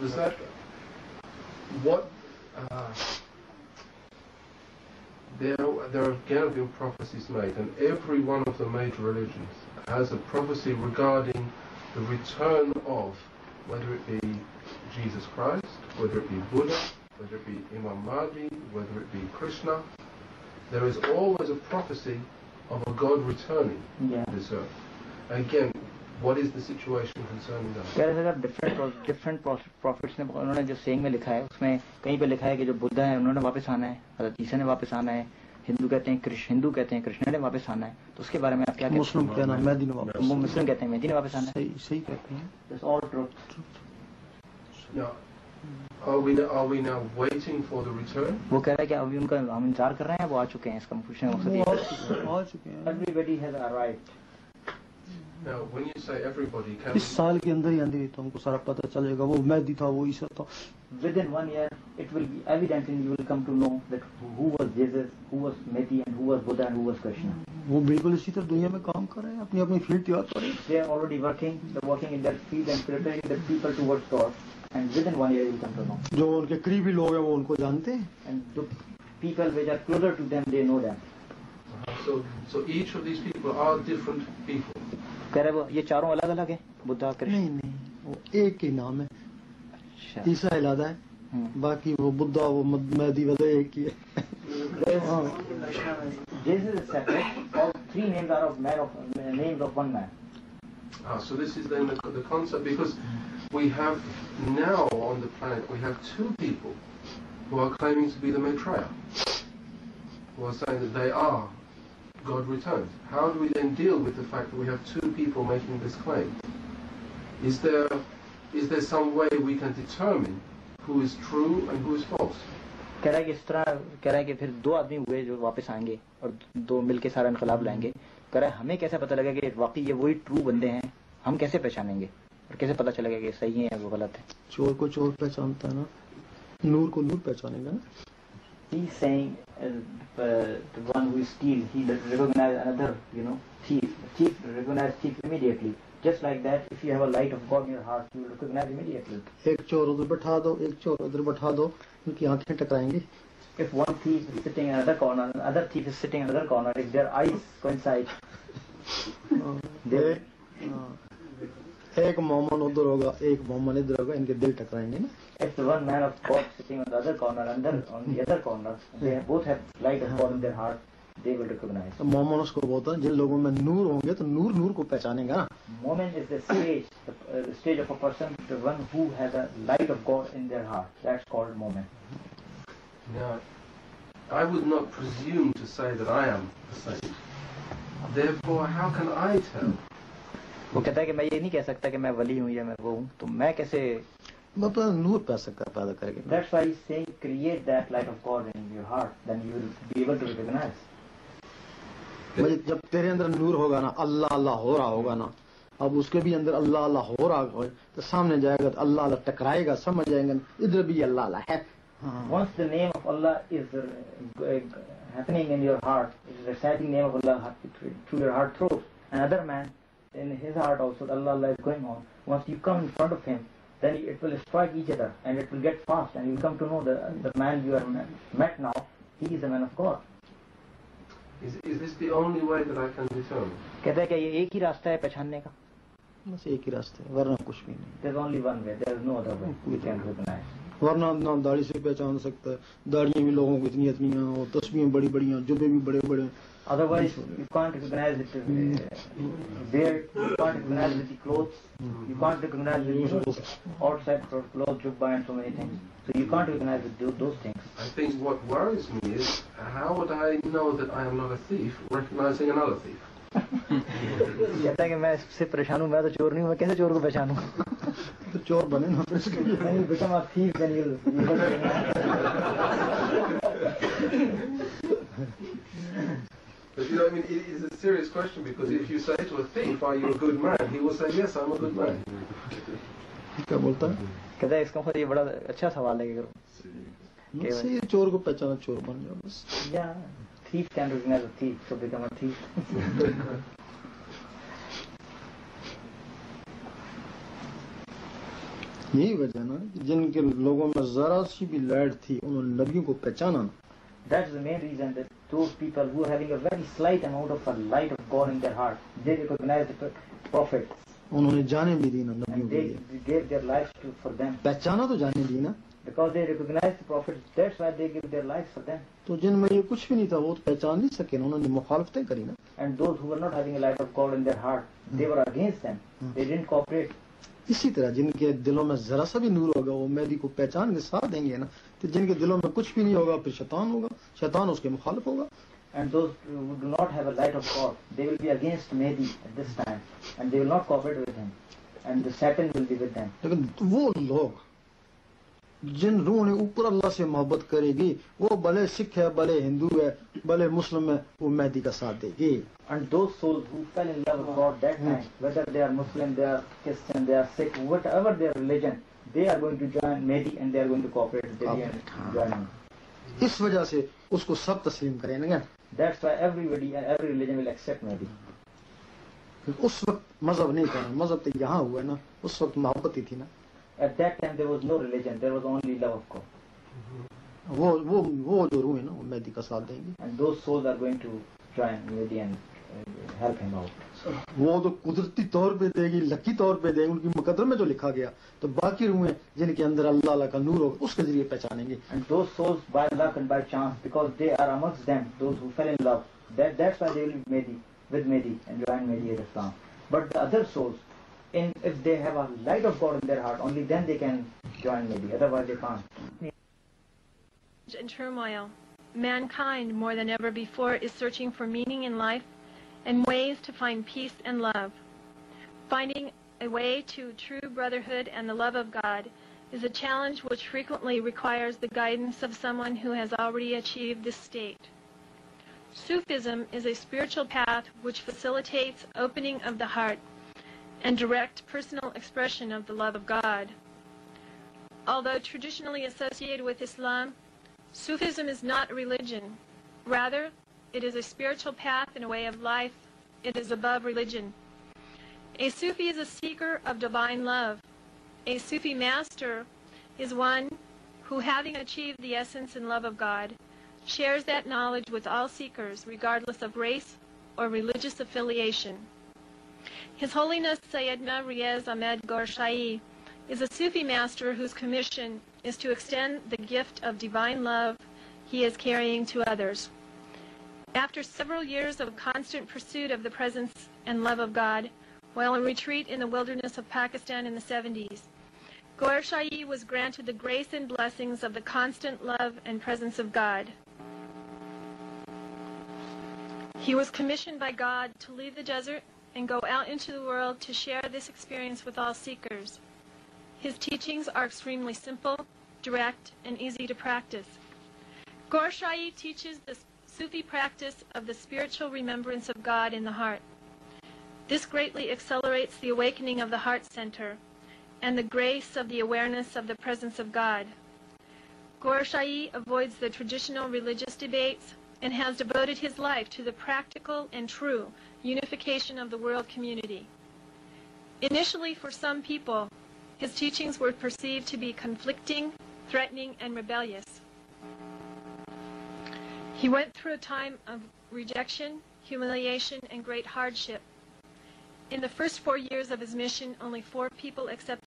Was that what? There have again been prophecies made, and every one of the major religions has a prophecy regarding the return of, whether it be Jesus Christ, whether it be Buddha, whether it be Imam Mahdi, whether it be Krishna. There is always a prophecy of a God returning to this earth. Again, what is the situation concerning that? different prophets ने उन्होंने जो saying में लिखा है उसमें कहीं पे लिखा है कि जो बुद्धा है उन्होंने वापस आना है, हज़रत ईसा ने वापस आना है, हिंदू कहते हैं कृष्ण ने वापस आना है, तो उसके बारे में आप क्या कहते हैं? मुस्लिम कहते हैं मेहदी ने वापस आना है। सही कहते हैं। That's all truth. Now, are we now waiting for the return? वो कह रहा है कि अभी उनका हम इंतजार कर रहे हैं, वो आ चुके हैं। इसका पूछने का मकसद आ चुके हैं। Everybody has arrived. Now, when you say everybody, इस साल के अंदर ही आंधी तो हमको सारा पता चलेगा वो मेहदी था, वो ईसा था। Within 1 year, it will be evident and you will come to know that who was Jesus, who was Mehdi, and who was Buddha, and who was Krishna. वो बिल्कुल इसी तरह दुनिया में काम कर रहे हैं, अपनी अपनी फील्ड तैयार कर रहे हैं। They are already working, they're working in their field and preparing the people towards God. And within 1 year, you will come to know. जो उनके करीबी लोग हैं वो उनको जानते हैं। And the people which are closer to them, they know them. So each of these people are different people. कह रहे वो ये चारों अलग अलग है, बुद्धा कृष्ण नहीं वो एक ही नाम है। ईसा अलग है, बाकी वो बुद्धा वो मेहदी वाले एक ही है। Jesus is separate. All three names are of names of one man. So this is then the concept, because we have now on the planet we have two people who are claiming to be the Maitreya, who are saying that they are God returns. How do we then deal with the fact that we have two people making this claim? Is there some way we can determine who is true and who is false? कह रहा है कि इस तरह कह रहा है कि फिर दो आदमी हुए जो वापस आएंगे और दो मिलके सारा इनकलाब लाएंगे। कह रहा है हमें कैसे पता लगेगा कि वाकई ये वही ट्रू बंदे हैं? हम कैसे पहचानेंगे और कैसे पता चलेगा कि सही है या वो गलत है? चोर को चोर पहचानता है ना, नूर को नूर पहचानेगा ना। He's saying the one who steals, he recognize another, thief. Thief recognize thief immediately. Just like that, if you have a light of God in your heart, you will recognize immediately. एक चोर उधर बैठा दो, एक चोर उधर बैठा दो, उनकी आंखें टकराएंगी। If one thief is sitting in another corner, another thief is sitting in another corner, if their eyes coincide, एक मोमन उधर होगा, एक मोमन इधर होगा, इनके दिल टकराएंगे ना। If the one man of God sitting on the other corner, on the other corner, they both have light of God in their heart, they will recognize. मोमन उसको बोलता है जिन लोगों में नूर होंगे तो नूर नूर को पहचानेगा ना। Moment is the stage of a person, the one who has a light of God in their heart. That's called moment. Now, I would not presume to say that I am a saint. Therefore, how can I tell? वो कहता है कि मैं ये नहीं कह सकता कि मैं वली हूँ या मैं वो हूँ, तो मैं कैसे नूर पैदा करेंगे? That's why he's saying create that light of God in your heart, then you will be able to recognize. जब तेरे अंदर नूर होगा ना, अल्लाह अल्लाह हो रहा होगा ना, अब उसके भी अंदर अल्लाह अल्लाह हो रहा हो तो सामने जाएगा तो अल्लाह अल्लाह टकराएगा, समझ जाएंगे इधर भी अल्लाह अल्लाह है। Once the name of Allah is happening in your heart, is reciting name of Allah through your heart throat, another man in his heart also Allah Allah is going on. Once you come in front of him, then it will strike each other and it will get fast and you come to know the man you are met now, he is the man of God. Is this the only way that I can determine? कहता है कि ये एक ही रास्ता है पहचानने का? बस एक ही रास्ता है, वरना कुछ भी नहीं। There's only one way, there is no other way we can recognize. वरना ना दाढ़ी से पहचान सकता है, दाढ़ियाँ भी लोगों को इतनी इतनी हैं और तस्वीरें बड़ी बड़ी हैं, जुबे भी बड़े बड़े। Otherwise, you can't recognize it beard, you can't recognize it with the clothes, you can't recognize it with outside clothes, jubba and so many things. So you can't recognize it, those things. I think what worries me is how would I know that I am not a thief, recognizing another thief? कहता है कि मैं इससे परेशान हूँ, मैं तो चोर नहीं हूँ, मैं कैसे चोर को पहचानूं? तो चोर बने ना फिर इसके लिए। When you become a thief, then you'll But I mean, it is a serious question, because if you say to a thief, "Are you a good man?" he will say, "Yes, I'm a good man." क्या बोलता है? कहता है इसका मतलब ये बड़ा अच्छा सवाल है कि सही चोर को पहचाना, चोर बन जाओ बस। Yeah, thief can recognize a thief, so become a thief. यही वजह ना जिनके लोगों में जरा सी भी लाइट थी उन्होंने नबियों को पहचाना ना. That's the main reason that those people who are having a very slight amount of a light of God in their heart, they recognize the prophets. उन्होंने जाने भी दी ना नबियों And के लिए. they gave their lives for them. पहचाना तो जाने दी ना. Because they recognize the prophets, that's why they give their lives for them. तो जिनमें ये कुछ भी नहीं था वो तो पहचान नहीं सके ना, उन्होंने मुखालफतें करी ना. And those who were not having a light of God in their heart, they were against them. They didn't cooperate. इसी तरह जिनके दिलों में जरा सा भी नूर होगा वो मेहदी को पहचान के साथ देंगे ना. तो जिनके दिलों में कुछ भी नहीं होगा फिर शैतान होगा, शैतान उसके मुखालिफ होगा. And those who do not have a light of God, they will be against Mehdi at this time, and they will not cooperate with him, and the Satan will be with them. लेकिन वो लोग जिन रूह ने ऊपर अल्लाह से मोहब्बत करेगी वो भले सिख है, भले हिंदू है, भले मुस्लिम है, वो मेहदी का साथ देगी. And those souls who fell in love with God that time, whether they are Muslim, they are Christian, they are Sikh, whatever their religion, they are going to join Mehdi and they are going to cooperate with Mehdi and join him. इस वजह से उसको सब तस्लीम करेंगे. That's why everybody and every religion will accept Mehdi. उस वक्त मजहब नहीं था, मजहब तो यहाँ हुआ ना, उस वक्त मोहब्बत ही थी ना. At that time there was no religion, there was only love of God. वो जो रूह है ना वो मेहदी का साथ देंगे. And those souls are going to join Mehdi and help him out. वो तो कुदरती तौर पे देगी, लकी तौर पे देगी, उनकी मुकद्दर में जो लिखा गया. तो बाकी रूहें जिनके अंदर अल्लाह का नूर होगा उसके जरिए पहचानेंगे. And those souls by luck and by chance, because they are amongst them, those who fell in love, that's why they will be Mehdi, with Mehdi and join Mehdi as Islam. But the other souls, if they have a light of God in their heart, only then they can join Mehdi, otherwise they can't. In turmoil, mankind more than ever before is searching for meaning in life and ways to find peace and love. Finding a way to true brotherhood and the love of God is a challenge which frequently requires the guidance of someone who has already achieved this state. Sufism is a spiritual path which facilitates opening of the heart and direct personal expression of the love of God. Although traditionally associated with Islam, Sufism is not a religion. Rather, it is a spiritual path and a way of life. It is above religion. A Sufi is a seeker of divine love. A Sufi master is one who, having achieved the essence and love of God, shares that knowledge with all seekers, regardless of race or religious affiliation. His Holiness Sayyidina Riaz Ahmed Gorshahi is a Sufi master whose commission is to extend the gift of divine love he is carrying to others. After several years of constant pursuit of the presence and love of God, while in retreat in the wilderness of Pakistan in the 70s, Gorshahi was granted the grace and blessings of the constant love and presence of God. He was commissioned by God to leave the desert and go out into the world to share this experience with all seekers. His teachings are extremely simple, direct, and easy to practice. Gorshahi teaches the Sufi practice of the spiritual remembrance of God in the heart. This greatly accelerates the awakening of the heart center and the grace of the awareness of the presence of God. Gorshahi avoids the traditional religious debates and has devoted his life to the practical and true unification of the world community. Initially, for some people, his teachings were perceived to be conflicting, threatening, and rebellious. He went through a time of rejection, humiliation, and great hardship. In the first 4 years of his mission, only 4 people accepted